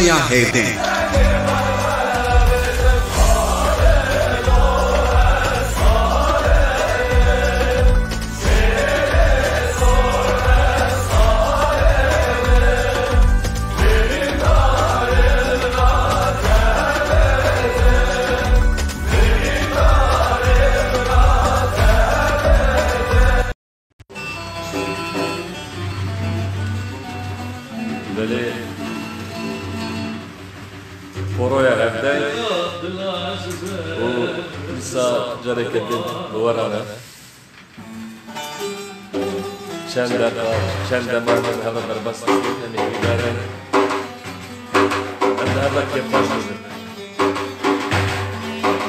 Oraya Hevdenk. Böyle Oraya Hevdenk bu İsa hareketin duvarına چند دمانه هذا برباس يعني إدارة أن هذا كيف ماشي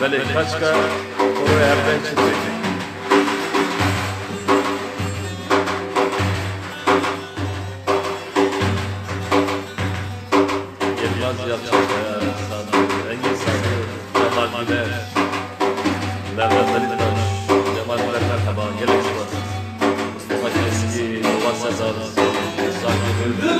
بل كاشكا هو يهربان شيء يلماز يلشق أنجي سامي جمال مدار لا لا تلتاش جمال مدار مرحبا يلك شباس مجلسي واسزار صاحب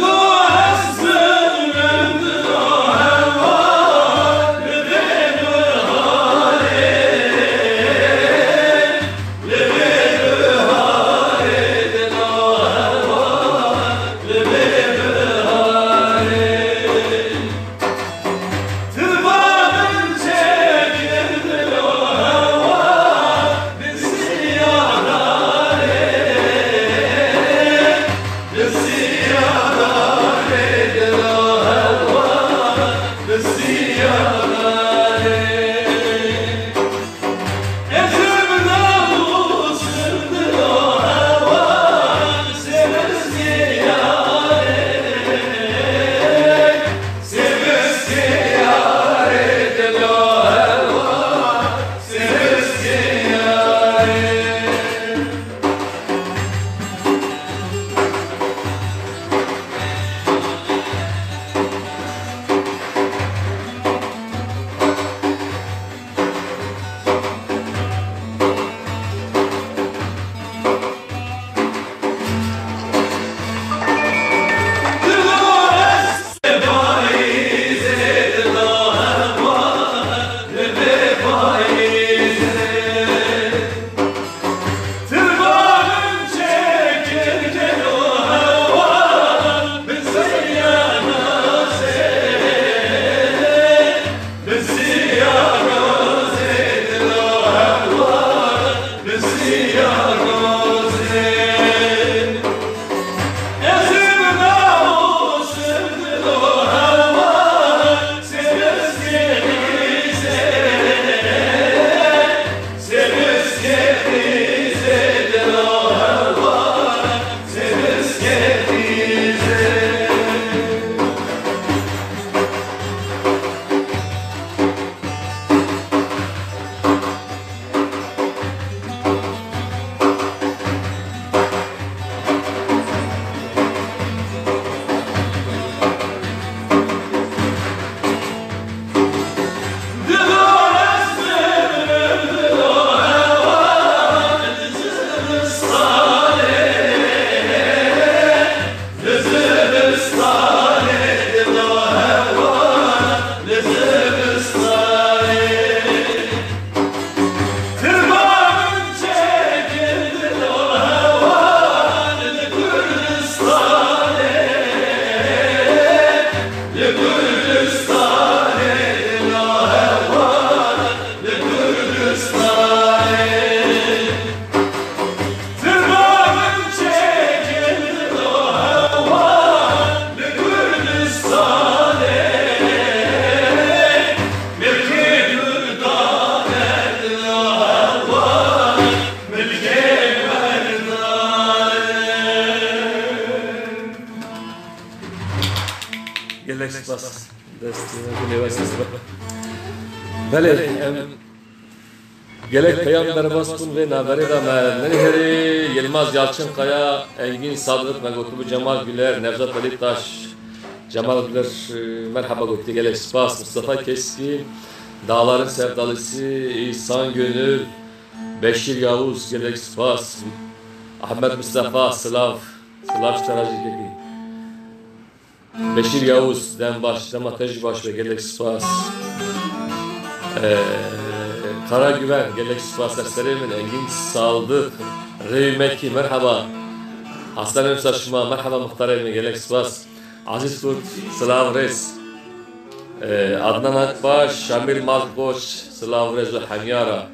بله Gelek Peygamber Bastun ve Nabereda Menheri Yılmaz Yalçınkaya, Engin Sadık, Megotubu Cemal Güler, Nevzat Ali Taş, Cemal Güler merhaba gotti gelek spas, Mustafa Keskin, Dağların Sevdalısı, İhsan Gönül, Beşir Yavuz gelek spas, Ahmet Mustafa Sılav Şarajı'daki Beşir Yavuz den baş, dema tecrübe baş ve gelek spas. Kara Güven, gelek spas eserimin Engin Saldık, Revmeki, merhaba. Hasan Emsaşma, merhaba muhtaremi, gelek spas. Aziz Kurt, Slav Reis. Adnan Akbaş, Şamil Malkoç, Slav Reis ve Hanyara.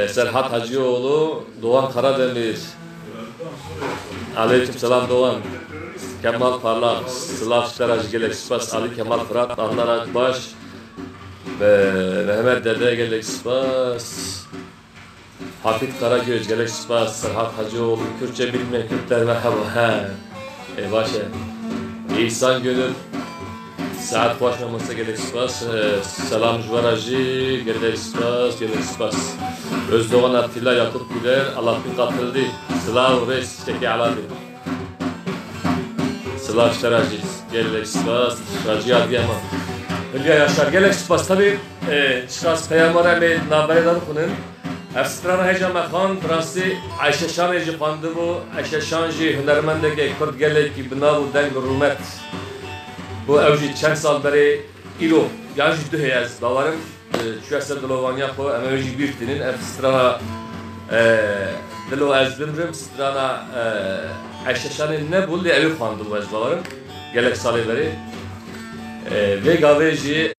Serhat Hacıoğlu, Doğan Karademir. Aleyküm selam Doğan. Kemal Parlak, Slav Şiteracı, gelek spas. Ali Kemal Fırat, Adnan Akbaş. Ve Mehmet Dede, gelek spas. Hafif Karagöz, gelek spas. Serhat Hacıoğlu, Kürtçe bilmeyen Kürtler merhaba. Başa. İhsan Gönül, Saat Başmaması, gelek spas. Selam Jvarajı, gelek spas, gelek spas. Özdoğan Atilla, Yakup Güler, Alaaddin katıldı. Slav Reis, Çeki Aladı. Slav Şiteracı, gelek spas. Racı Adıyaman. Hülya Yaşar, gelek spas. Tabi şikas Peyamara ve Naberedan Kunun. Efstrana heca mekan, Fransi Ayşe Şan heca kandı bu. Ayşe Şan ji hünermendeki Kürt gelek ki bina bu deng rumet. Bu evji çend sal beri ilo. Yani ciddi heyaz. Davarım şu eser dilovanya ko. Ama evji birtinin efstrana dilo ezbimrim. Strana Ayşe Şan'ın ne buldu evi kandı bu ezbalarım. Gelek salı beri. Ve gaveci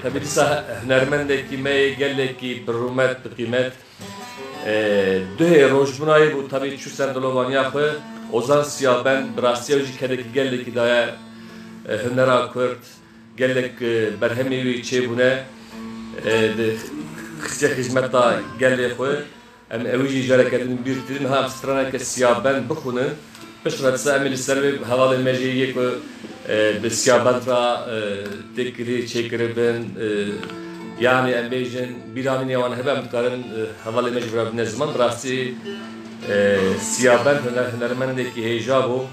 tabi disa hünermendeki mey geleki rumet kıymet dühe rojbunayı bu tabi şu serdolovan yapı Ozan Siyaben Brasyevci kedeki geleki daya hünera Kürt gelek berhemevi çebune kısya hizmet da geleki em evici jareketin bir tirin ha strana ke Siyaben bkhunu peşratsa emil servi havalı meciye ko Besiyabantra tekri çekirben yani embejin bir amin yavan hebem tutarın havalı mecbur ne zaman burası siyaban hünermendeki heyeca bu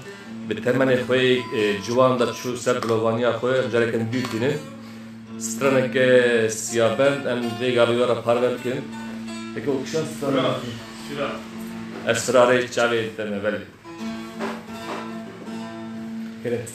bitemene koy civan şu serglovanya koy özellikle büyütünü straneke siyaban em de gabiyora parverkin peki o kişi esrarı çave etme böyle evet.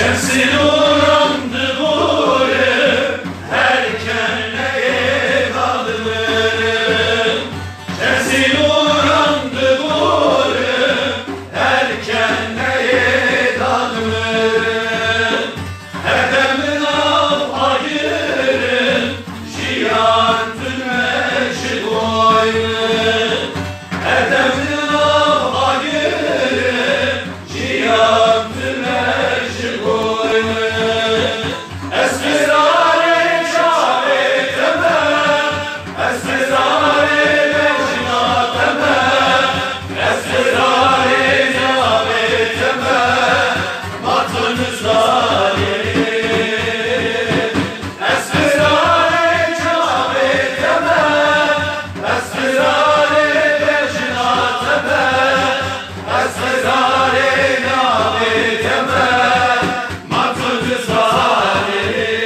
Şemsin uğrandı golü, erkeneye kadınım. Şemsin uğrandı golü, erkeneye kadınım. Edemin av hayırın, şiartın meşi koyun. Edemin av hayırın, şiartın meşi koyun. Esmirare çare temel, esmirare mecna temel, esmirare nâve temel, matınızda yerim. Esmirare çare temel, esmirare mecna temel, esmirare nâve temel, matınızda yerim.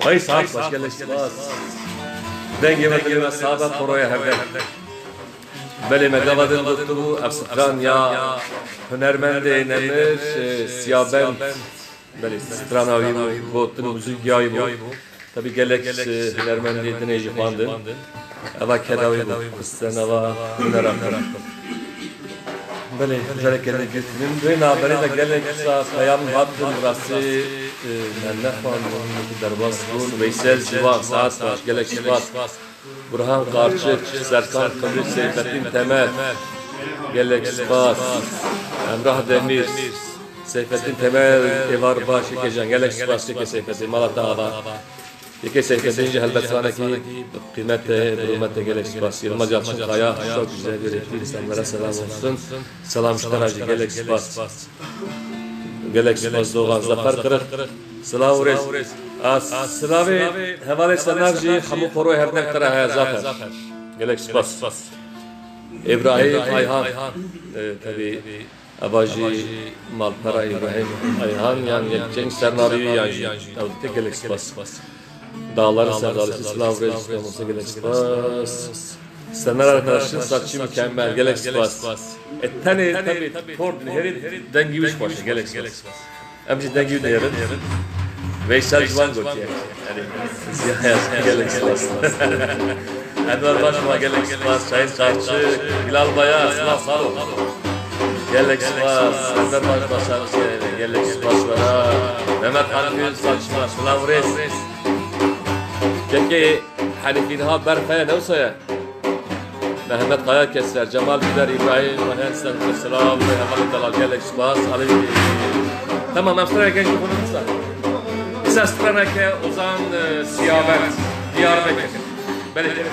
Ay saat baş gelişmez. Denge ve kelime sahabe poroya hevde. Beli megavadın doktoru Efsitran ya hünermende nemir siyaben beli Sitran abi bu tüm müzik yayı bu. Tabi gelek hünermende dinleyici pandın. Eva kedavi bu. Kıstan eva hüner aktar. Beli güzel gelek gittim. Dün haberi de gelek kayam hattın burası. Ne pandın derbas bu. Veysel Civan saat baş gelek Civan. Burhan Karçık, Serkan Kılıç, Seyfettin Temel, Gelek Spas, Emrah Demir, Seyfettin Temel, Evar Baş, Yekecan, Gelek Spas, Yeke Seyfettin, Malatya Ava. Yeke Seyfettin, Helbetvaneki, kıymetle, hürmetle Gelek Spas, Yılmaz Yalçın Kaya, çok güzel bir etki, insanlara selam olsun. Selam işleracı Gelek Spas. Gelek Spas Doğan, Zafer Kırık, Sıla Ures. Sılavi hevale senarji hamu poroy hevnek tara hay zafer. Gelek spas. İbrahim Ayhan. Tabi Abaji Malpara İbrahim Ayhan yani Cenk Sernavi yani Tavukte Gelek spas. Dağların sevdalısı Sıla Ures olsa Gelek spas. Senar arkadaşın saçı mükemmel Gelek spas. Tane tabi Ford heri dengiviş başı Gelek spas. Amca dengivi de yarın. Veysel Civan Gotiye. Yani Ziya'ya Gelek Spas. Enver Başma Gelek Spas. Şahin Karçık. Bilal Baya. Sınav Salo. Gelek Spas. Enver Başma Şarkı. Gelek Spas'lara. Mehmet Hanfil Saçma. Sınav Res. Peki Hanifinha Berkaya ne olsa Mehmet Kaya Keser. Cemal Güler İbrahim. Mahensen Selam. Hemal Dalal Gelek Spas. Tamam. Amsterdam'a genç bir konumuzda. Biz Astrana'ya Ozan Siyabet, Diyarbakır. Belediye.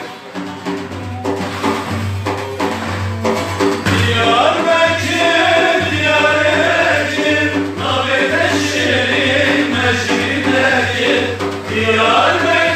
Diyarbakır, Diyarbakır, Nabedeşşerin meşrideki Diyarbakır.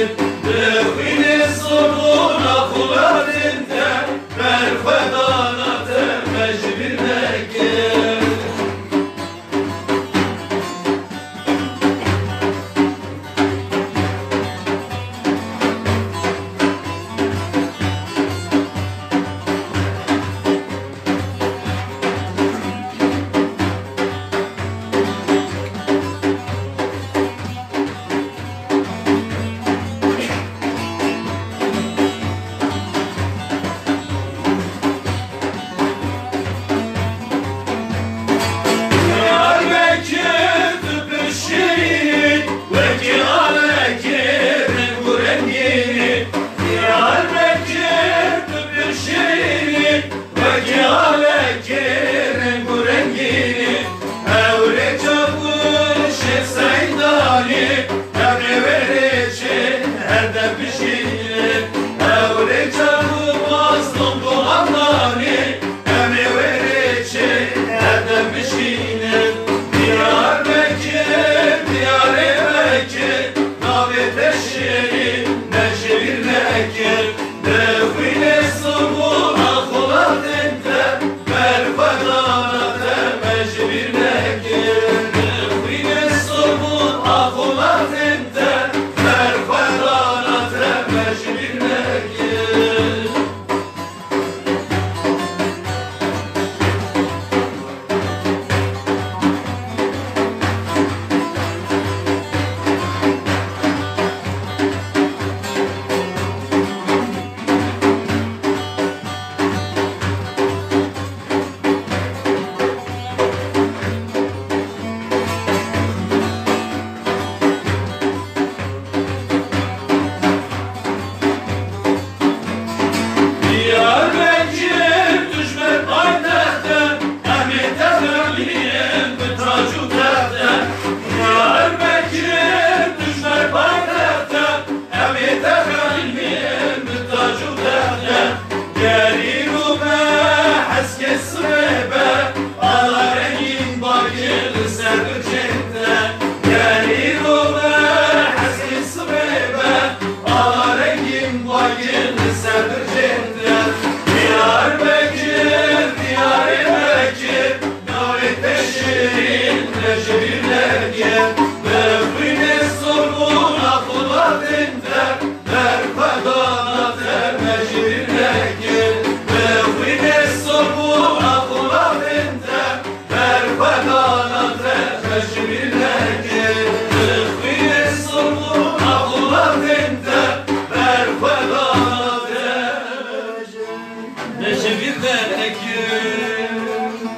Devine soruna kulatinde Berfedanate mecbirleke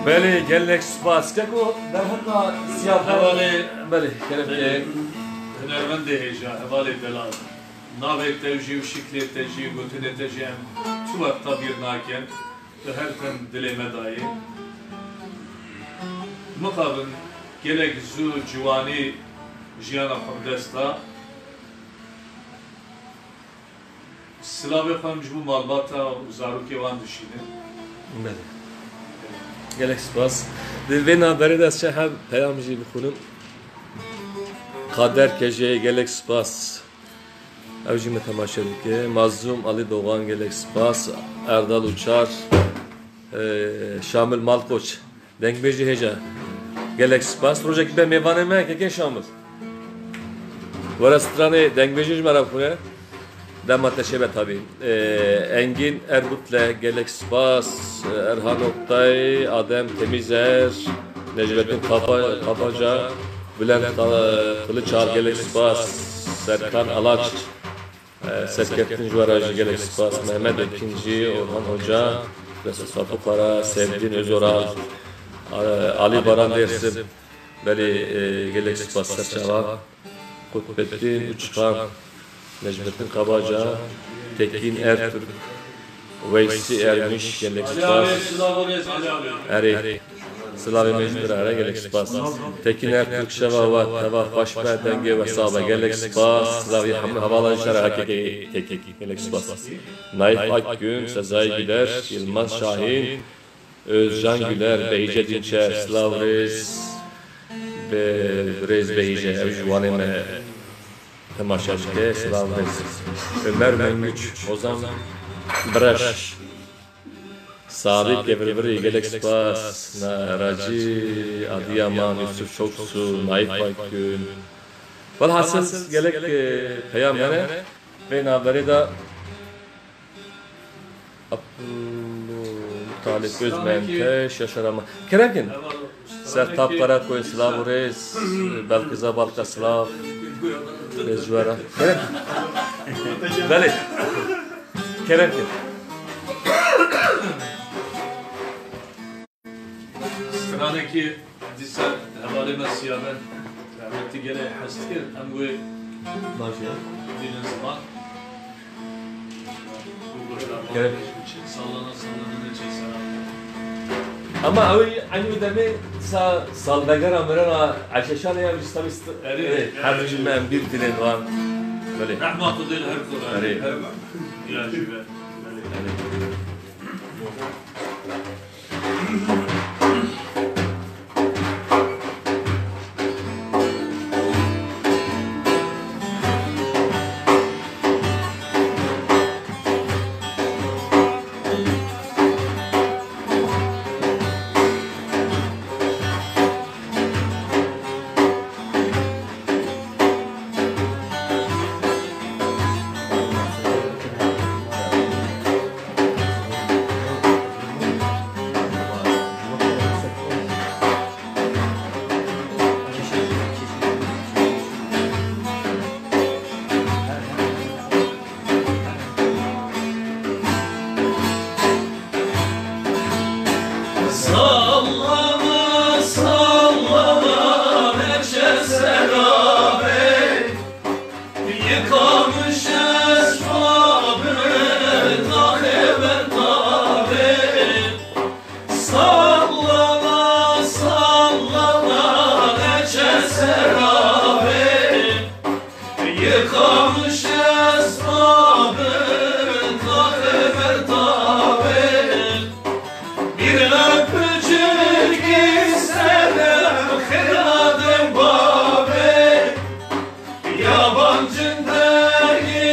بله gelek spas که کو در حقا سیاه حواله بله کرم که هنرمنده هیجا حواله دلال ناوک تجی و شکل تجی و گوتن تجی هم تو وقتا بیر ناکن به هر کن دل مدایی مقابل gelek زو جوانی جیانا خمدستا سلاوی خانم جبو مالباتا و زاروکی وان دشینه بله gelek spas ve naberi de şehab peyamcı bixunum kader kece gelek spas evci me temaşa dike Mazlum Ali Doğan gelek spas Erdal Uçar Şamil Malkoç Denkbeci heca gelek spas proje ki ben mevane me ke Şamil Vara strane Denkbeci merhaba Dema teşebbüs tabi. Engin Ergut'le Gelek Spas, Erhan Oktay, Adem Temizer, Necmettin Kabaca, Bülent Kılıçar Gelek Spas, Serkan Alaç, Seskettin Juvarajı Gelek Spas, Mehmet Ekinci, Orhan Hoca, Resul Fatih Kara, Sevdin Özoral, Ali Baran Dersim, Beli Gelek Spas Serçava, Kutbettin Uçkan, Necmettin Kabaca, Tekin Ertürk, Veysi Ermiş, Gelek Spas, Eri, Sılavi Mecbur Ara, Gelek Spas, Tekin Ertürk, Şevavat, Tevaf, Başmer, Denge ve Saba, Gelek Spas, Sılavi Havalanışlar, Hakeki, Tekeki, Gelek Spas, Naif Akgün, Sezai Güler, Yılmaz Şahin, Özcan Güler, Behice Dinçer, Slav Rez, Rez Behice, Evjuvaneme, temaşaçıke selam versin. Ömer Mengüç, Ozan Braş, Sabit Gevrivri, Gelek Spas, Raci, Adiyaman, Yusuf Çoksu, Naif Baykün. Velhasıl gelek peyamene ve naberi de Talip Özmenteş, Yaşarama. Keremkin, Sertab Karakoy, Slav Reis, Belkiza Balka Slav, Bezvara. Keremkin. Beli. Keremkin. Straneki disa havale mesiyaben rahmetli gele hastir hem ve dinin zaman Kerem. sallana ne çeksen Ama aynı dönem saldagar amirana aşaşan ya istamist her cümle bir dilin var. Böyle. rahmatı değil her kul Evet. ya jibe Sallama sallama neşe serabe yıkamış esbabı taheber tabe Sallama sallama neşe serabe yıkamış esbabı taheber tabe Bir öpücük istedim hıradım babe Yabancın değil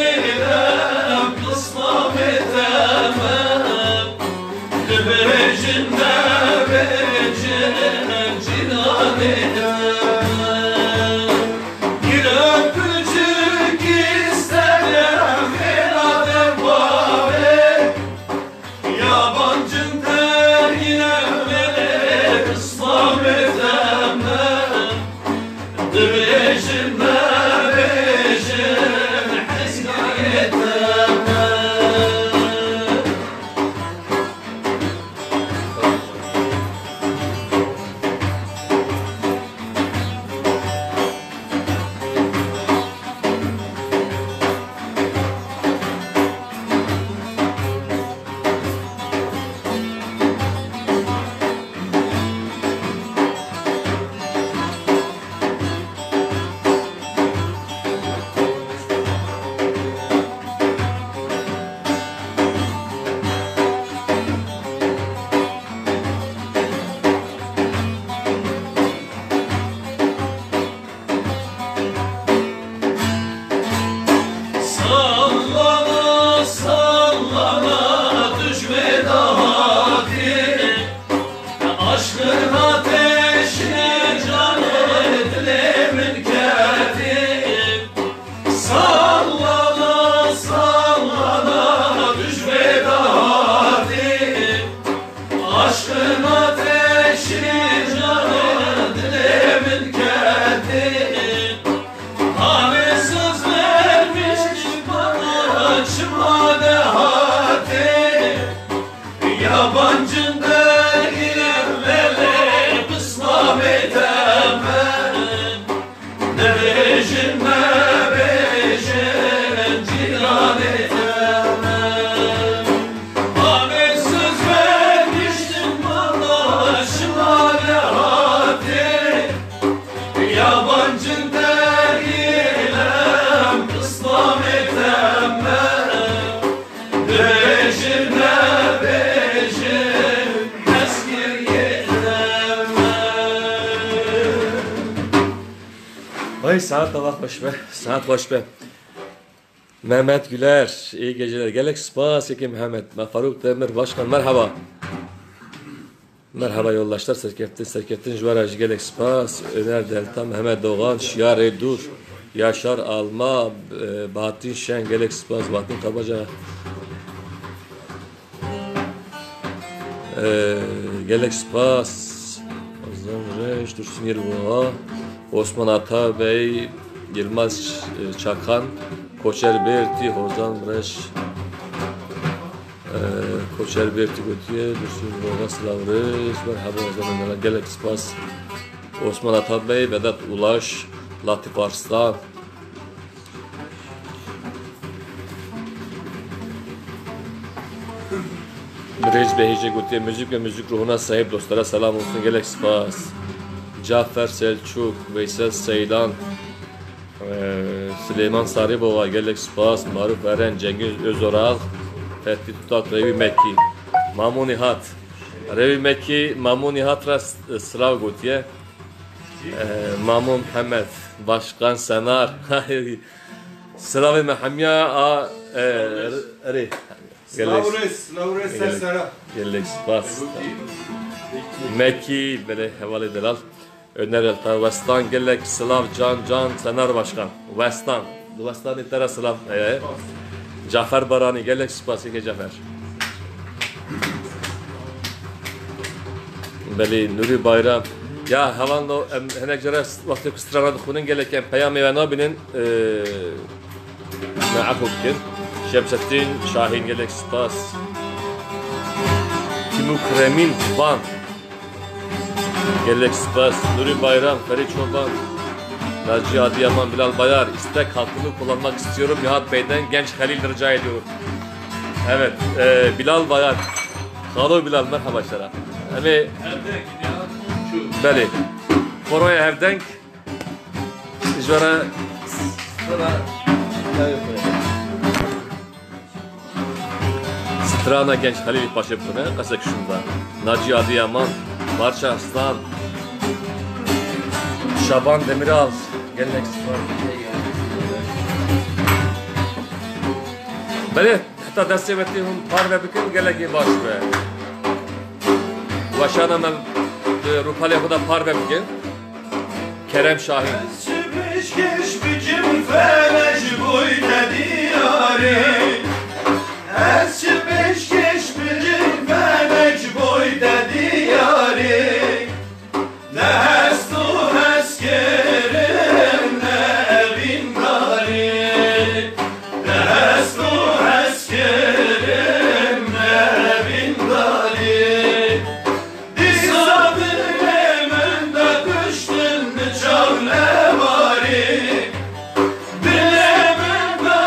Bey saat Allah hoş be. Saat hoş be. Mehmet Güler, iyi geceler. Gelek spas ki Mehmet. Faruk Demir Başkan merhaba. Merhaba yoldaşlar. Serkeftin Jvaraj Gelek spas. Öner Delta, Mehmet Doğan, Şiyar Dur, Yaşar Alma, Bahattin Şen Gelek spas. Bahattin Kabaca. Gelek spas. Ozan Reş, Dursun Yirboğa, Osman Ata Bey, Yılmaz Çakan, Koçer Berti, Hozan Reş, Koçer Berti Götüye, Dursun Yirboğa, Slavriz, merhaba Ozan Gelek spas. Osman Ata Bey, Vedat Ulaş, Latif Arslan. Reis Behice Götüye, müzik ve müzik ruhuna sahip dostlara selam olsun. Gelek spas. Cafer Selçuk, Veysel Seydan, Süleyman Sarıbova, Gelek spas. Maruf Eren, Cengiz Özoral, Fethi Tutak, Revi Mekki, Mamun Nihat. Revi Mekki, Mamun Nihat Sırav Götüye, Mamun Muhammed, Başkan Senar, Sırav Mehamiya, Re. Lavres Sersera. Gelek spas. Mekki, böyle hevale delal. Öner Elta, Westan, Gelek, Slav, Can, Senar Başkan. Westan itara Slav. Cafer Barani, Gelek spas ki Cafer. Beli Nuri Bayram. Ya hemen o henek jara vakti kustrana dukunun geleken peyami ve nabinin ma'akum Şemsettin Şahin Gelek spas. Timur Kremin Van Gelek spas. Nuri Bayram, Ferit Çoban, Naci Adıyaman, Bilal Bayar. İstek hakkını kullanmak istiyorum. Nihat Bey'den genç Halil rica ediyorum. Evet, Bilal Bayar. Halo Bilal, merhaba şeref. Beli. Koroya Hevdenk. İcvara Strana genç Halil Paşa Pınar, Kasak şunda. Naci Adıyaman, Barça Arslan, Şaban Demiral, Gelek spas. Beli, hatta destemetli hum par ve bükün geleki baş be. Vaşana men Rupal Yahuda par ve bükün. Kerem Şahin. Çıkmış geçmişim felec boyda diyari. Ez çıkmış geçmişim felec boyda diyari. Ne estu eskerim ne evin gari. Ne estu eskerim ne evin gari. Dizabir emende düştün çavle vari. Bir emende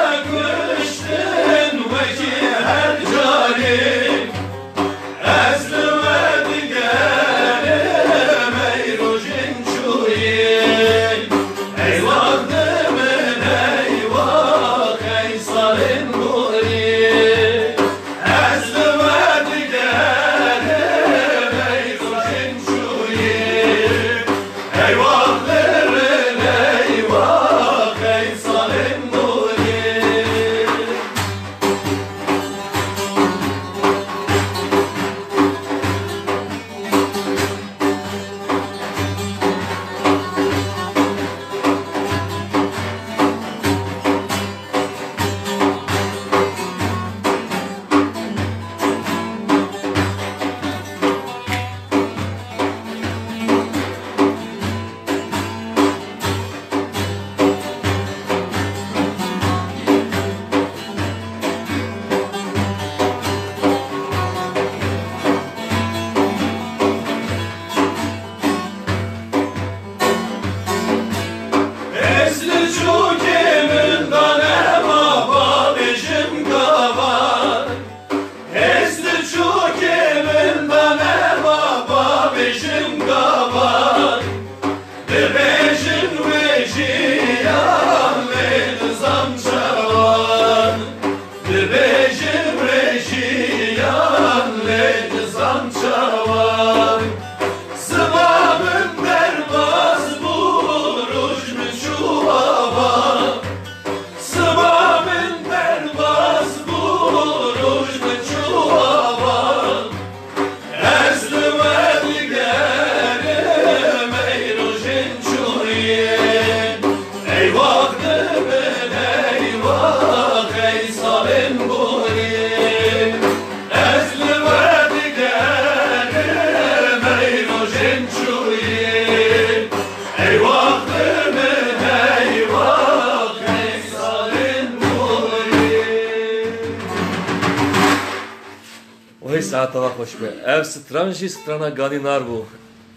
بله ساعت وقت خوش به. اف سترانجی سترانا گانی نار بو.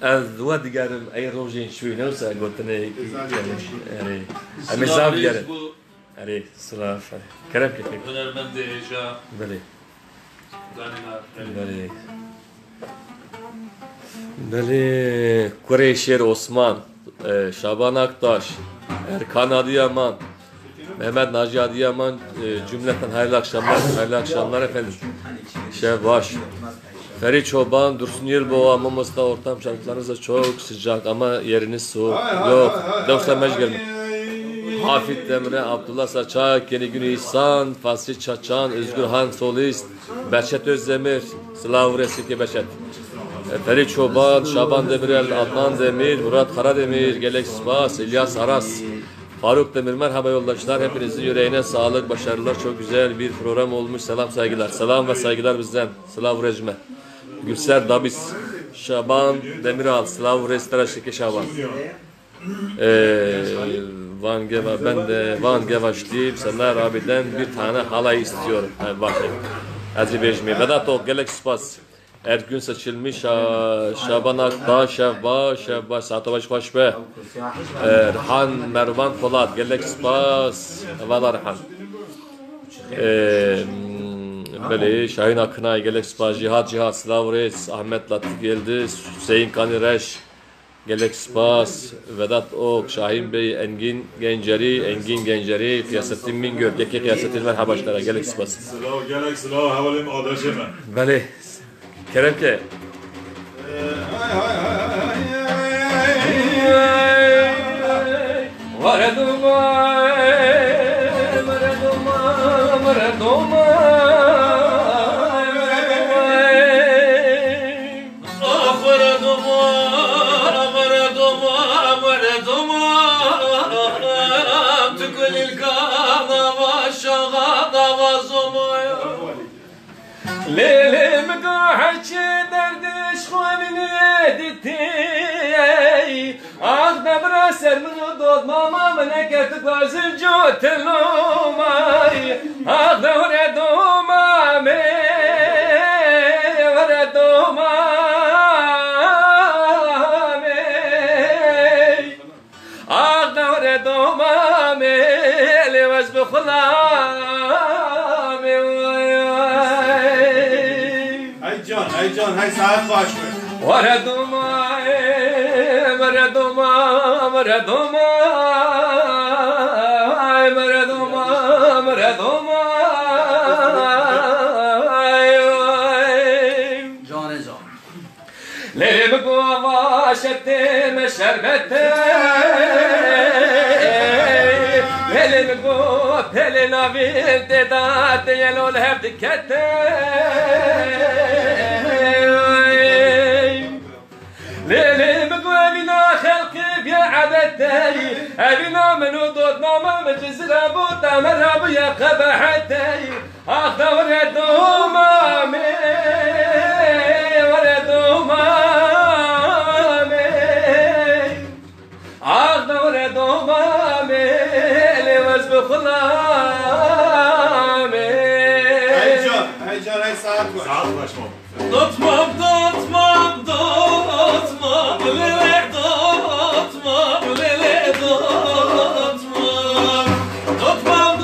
از دو دیگرم ای روزین شوی نوسا گوتنه اری. امزاب دیگره. اری سلام فری. کرم کفیک. هنرمند هجا بله. Ganinar. بله. بله Kureyşehir Osman, Şaban Aktaş, Erkan Adıyaman, Mehmet Naci Adıyaman cümleten hayırlı akşamlar efendim. Şevbaş, Feri Çoban, Dursun Yılboğa, Mamas'ta ortam şarkılarınız da çok sıcak ama yeriniz soğuk. Yok, Dövüşten Mecgelme. Hafit Demre, Abdullah Saçak, Yeni Gün İhsan, Fasih Çaçan, Özgür Han Solist, Behçet Özdemir, Sılav Resiki Behçet. Feri Çoban, Şaban Demirel, Adnan Demir, Murat Karademir, Gelek Spas, İlyas Aras, Faruk Demir, merhaba yoldaşlar. Hepinizin yüreğine sağlık, başarılar. Çok güzel bir program olmuş. Selam saygılar. Selam ve saygılar bizden. Slav Rejme. Gülser Dabis, Şaban Demiral, Slav Restara Şeki Şaban. Van Geva, ben de Van Gevaşlıyım. Semer abiden bir tane halay istiyorum. Bakın. Azerbaycan'ı. Vedat Tok, Gelek Spas. Ergün seçilmiş Şaban Aktaş, Şevbaş, Satabaş Başbe, Erhan Mervan Polat, Gelek Spas, Vala Erhan. Böyle Şahin Akınay, Gelek Spas, Cihat, Slavres, Ahmet Latif geldi, Hüseyin Kanireş, Gelek Spas, Vedat Ok, Şahin Bey, Engin Genceri, Fiyasettin Mingöl, Geki Fiyasettin merhabaşlara, Gelek Spas. Sılav, Gelek Sılav, havalim adaşıma. Böyle. Keremke. Lelim gahaçı derdiş khuvini editi Ağda braser mını dolmama meneket gazı jotelomay Ağda vore domame Ağda vore domame levaz bukhlame Hey Can, hey saat baş mı? Varaduma, Lerim guava şettime şerbette Lerim guava pelina vinte date yelol hep dikkette Lelim guavina halkı bi'adetey Evina menu dodmama mecizra buta merhabu ya kabahatey Akda vredumame Akda vredumame Levaz bukhlame Hey Can, hey saat baş. Saat baş mı? Dotmam, lele dotmam, lele dotmam. Dotmam,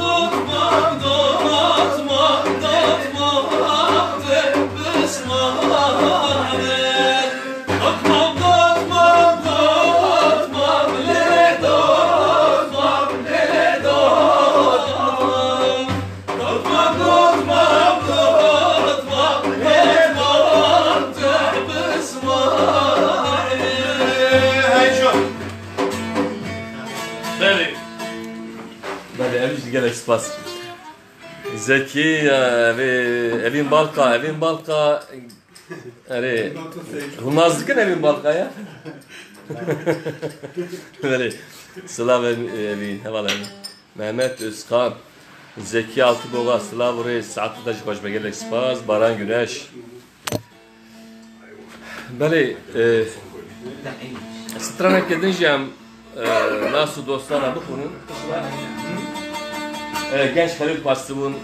tebismane. Dotmam, lele dotmam, lele dotmam. Dotmam, Gelek Spas. Zeki evin balka hani Rumazlık'ın evin balka ya. Böyle Slav evin hevalarını. Mehmet Özkan, Zeki Altıboğa, Slav Reis, Saatlı Taşı Koşma Gelek Spas, Baran Güneş. Böyle Stranak gideceğim nasıl dostlar bu bunun. Genç Halil Pastıvun,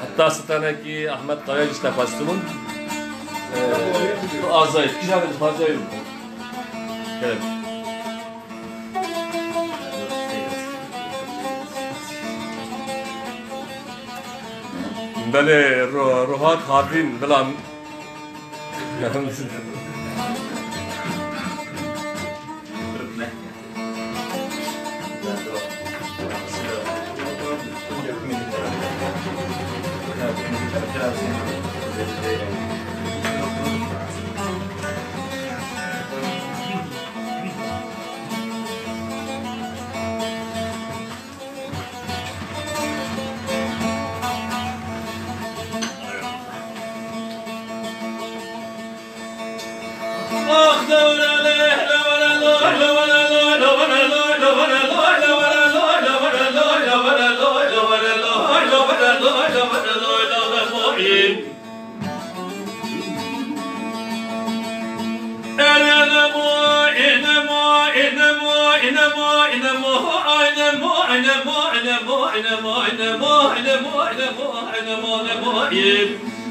hatta Stranaki Ahmet Kayacı da Pastıvun, Azayı, güzel bir fazla yok. Evet. بله روحات هاتین بلان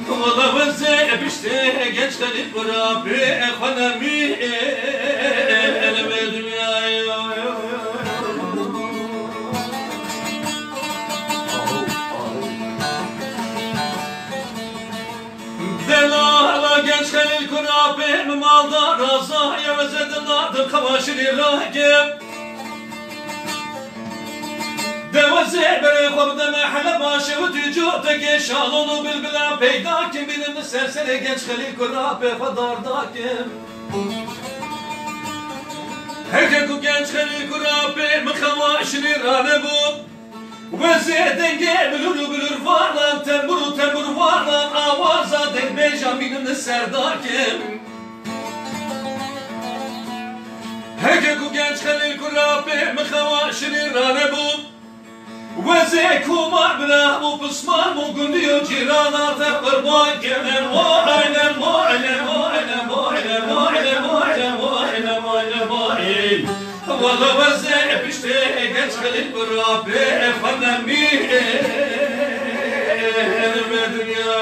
والله وزع بشتي gençleri kurabi ekonomi elime dünyaya Delala gençleri kurabi malda raza yevezediladı kavaşiri rahim Devazir beri khobda mahalla başı vücuttaki şalonu bilbilen peyda kim bilimli serseri genç Halil Kurabi fadarda kim Herkek o genç Halil Kurabi mıkavaşını rane bu Vezi denge bilür varlan tembur varlan avaza denk bejan bilimli serda kim Herkek o genç Halil Kurabi mıkavaşını rane bu وزي كومار بلا مو بسمان مو قنديو جيرانا تقربان كمن موعنا والله وزي بشتي قد خلي القرابي فنمي الدنيا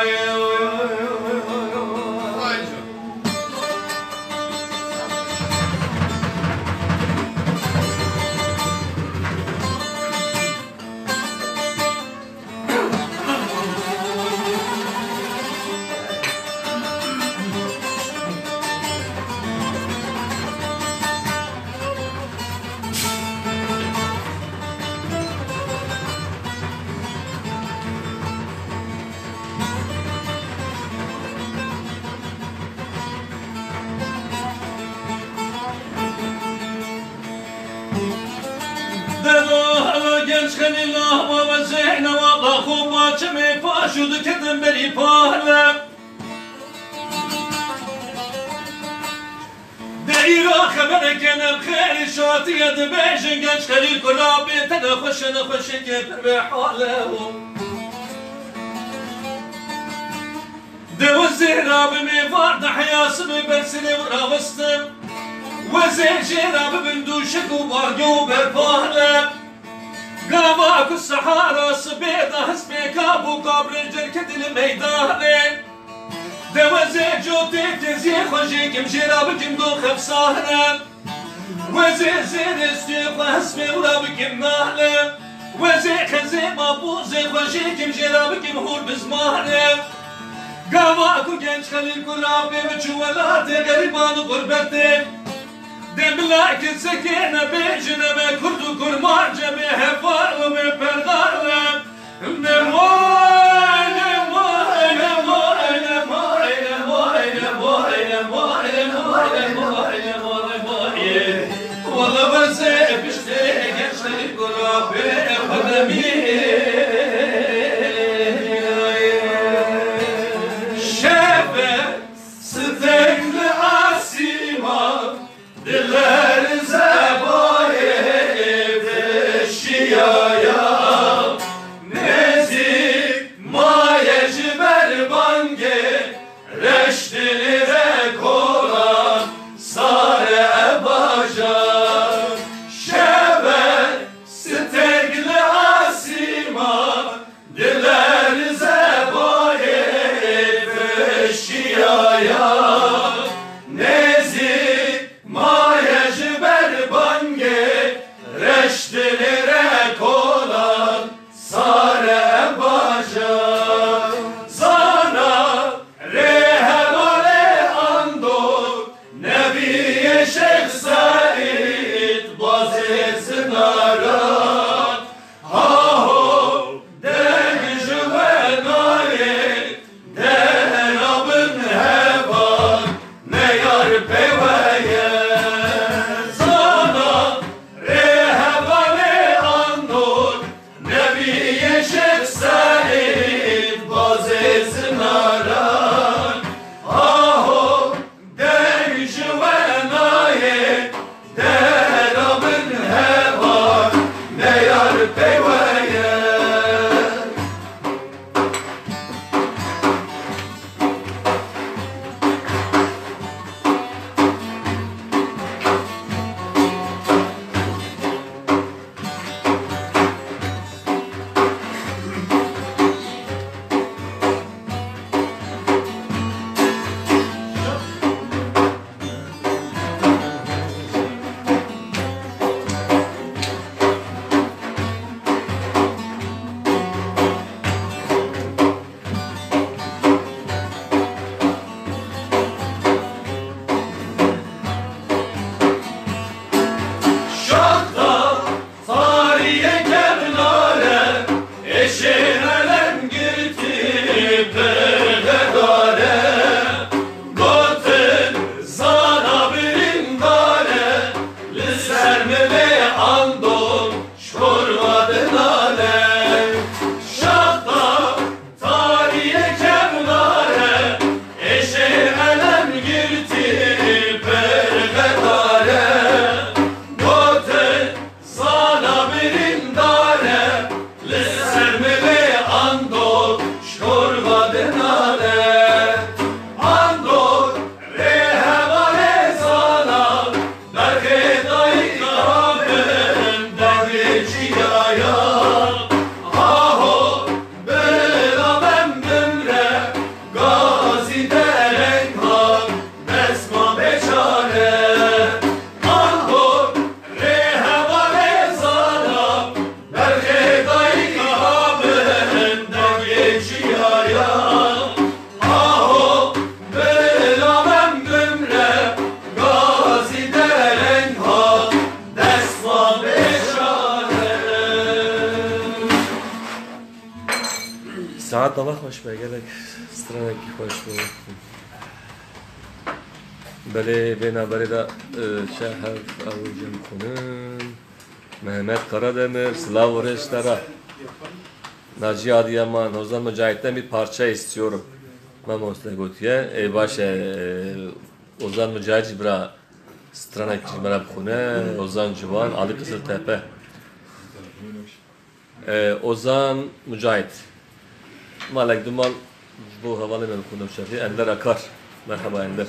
Gençkenillah ve zehne valla khubba çemi paşudu kedem beri pahle Deira xebere kenem kheri şatiye de bejin genç Halil Kurabi tene hoşe keper ve halehu Devu zehrabi vardı hayasını bersini vravastım Ve zehrabi bin duşeku var göber pahle قامك الصحارى صبيدة حسبك أبو قبر الجركة الميداني دوزي جوتي تزي خجيك مجرابك مدوخ بصهرة وزي زين استيق حسبي ورابك مهلة وزي خزي مابوزي خجيك مجرابك مهور بزمهرة قامك جنش خليل كرابي وجوالاتي غريبان غربتي Demlak sekine bejine be kurdu kurmaca be hefalı be perdarım Ne Valla veze pişte gençleri kurabi ekonomi Şebe stekli asima Diller zebaye teşiyaya Nezik ساعت دوا خوش به گلک سترانکی خوش بود بله بینا بردا شهر اوجم خونم Mehmet Karademir, Slav Oreşler'e Naci Adıyaman, Ozan Mücahit'ten bir parça istiyorum. Mamos Legotiye, baş Ozan Mücahit Cibra Stranek Cibra Bkhune, Ozan Civan, Ali Kızıltepe. Ozan Mücahit. Malek Duman bu havalı mevkunda şefi. Ender Akar. Merhaba Ender.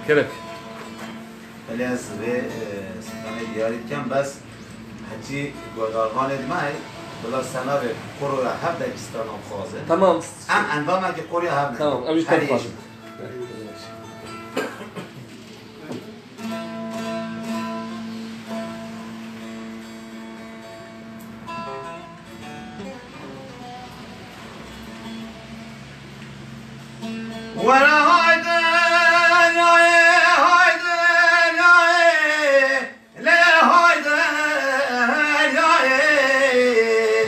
Gerek. Elias ve Sultanı diyarken bas haci Guadalcan edmay بلا سنابه قرية هبدا كستانم خازن Tamam. أنظامه که قرية هبدا Tamam. Abi işte fazla. ولا هايدن يا هايدن يا لا هايدن يا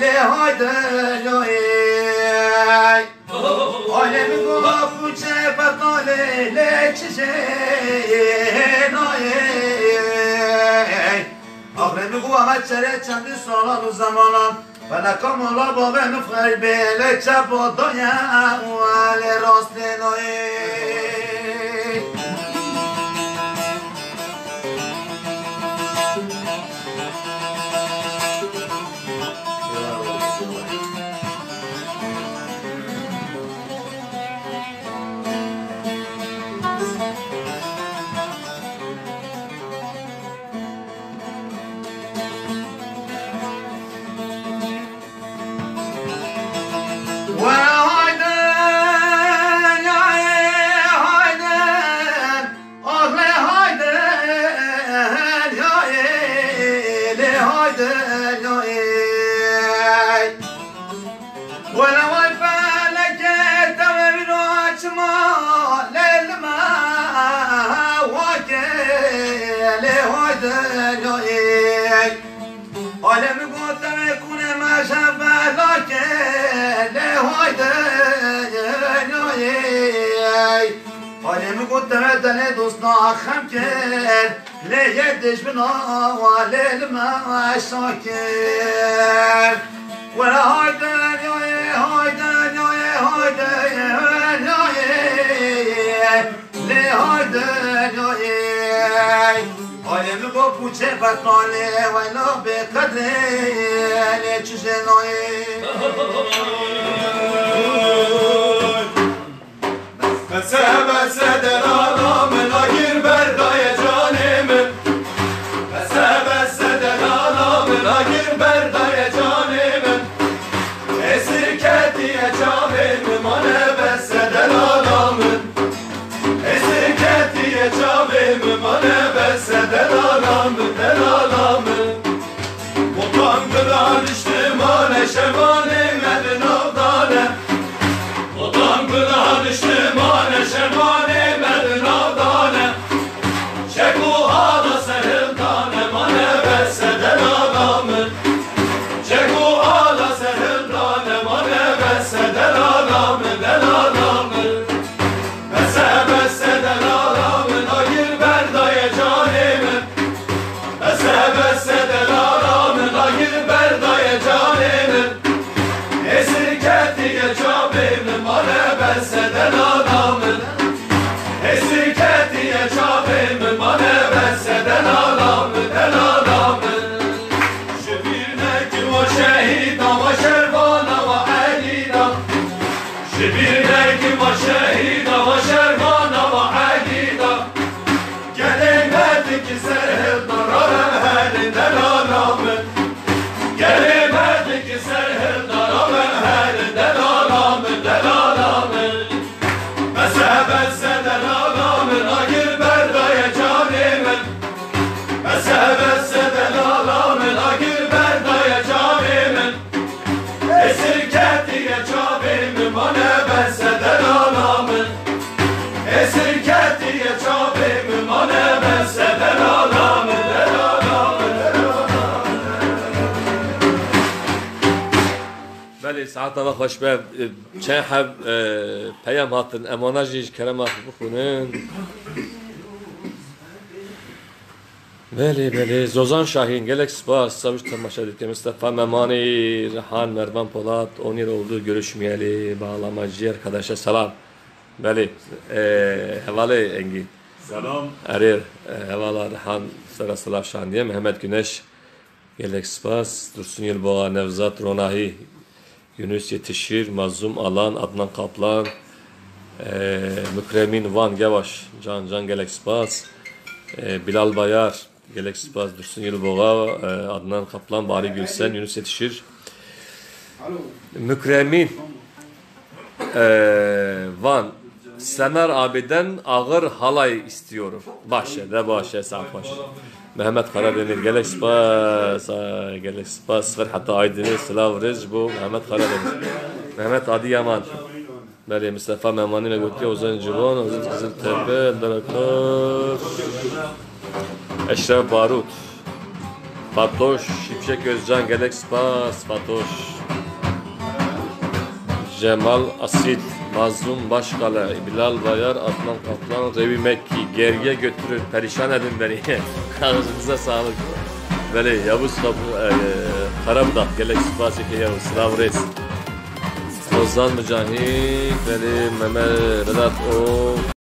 لا هايدن يا أنا بقول فوجي بطالة ليش زين آخر بقول ما تشري چند سالان و زمانان فلکم الله بابا نفخر بله چپ و دنیا اول راست نوی تمدن دوستنا خم کرد لیدش بنا ولی ما شاکر ولا هایدن یا هایدن یا هایدن یا لی هایدن یا آلم گو پوچه بطناله ویلا به قدره لی چوشه نایه بس دلالا من آگیر بردای جانم بس دلالا من آگیر بردای جانم اسیر کردی جامم مانه بس دلالا من اسیر کردی جامم مانه بس دلالا من مطان بلان اشتمانه شمانه مدنو دانه مطان بلان اشتمانه شمانه مدنو دانه شکو آدا سهل دانه مانه بس دلالا من شکو آدا سهل دانه مانه بس دلالا من دلالا من بس دلالا من آگیر بردای جانم بس دلالا من آگیر بردای جانم اسیر کردی جامم مانه بس دلالا من اسیر کردی جامم مانه بس دلالا من دلالا من شبیر نکی و شهیدا و شروانا و علینا شبیر نکی و شهیدا و شروانا و علینا گله مردی که سرهل دارم هر دلالا من گله مردی که سرهل دارم هر دلالا من دلالا hatta bak hoş be çen hab peyam hatın emanajı kerem hatı bukunun. Beli Zozan Şahin gelek spas savuş tamaşa ettik Mustafa Memani Rehan Mervan Polat 10 yıl oldu görüşmeyeli bağlamacı arkadaşa selam. Beli hevale Engin. Selam. Erir hevala Rehan Sarasılav Şandiye Mehmet Güneş gelek spas Dursun Yılboğa Nevzat Ronahi Yunus Yetişir Mazlum Alan Adnan Kaplan Mükremin Van Gevaş Can gelek spas Bilal Bayar Gelek Spas Dursun Yılboğa Adnan Kaplan Bari Gülsen Yunus Yetişir Mükremin Van Semer abiden ağır halay istiyorum. Başa saf baş. Mehmet Karademir Gelek Spas Ferhat Aydın'ı Slav Rezbo Mehmet Karademir Mehmet Adiyaman Beli Mustafa Memani Megutli Ozan Civan Ozan Kızıltepe Daraklar Eşref Barut Fatoş Şipşek Özcan Gelek Spas Fatoş Cemal Asit Mazlum Başkale Bilal Bayar Adnan Kaplan Revi Mekki Gerge götürür perişan edin beni ağzınıza sağlık Böyle Yavuz Karabudak Gelek Spas Yavuz Slav Reis Ozan Mücahit Veli Mehmet Vedat O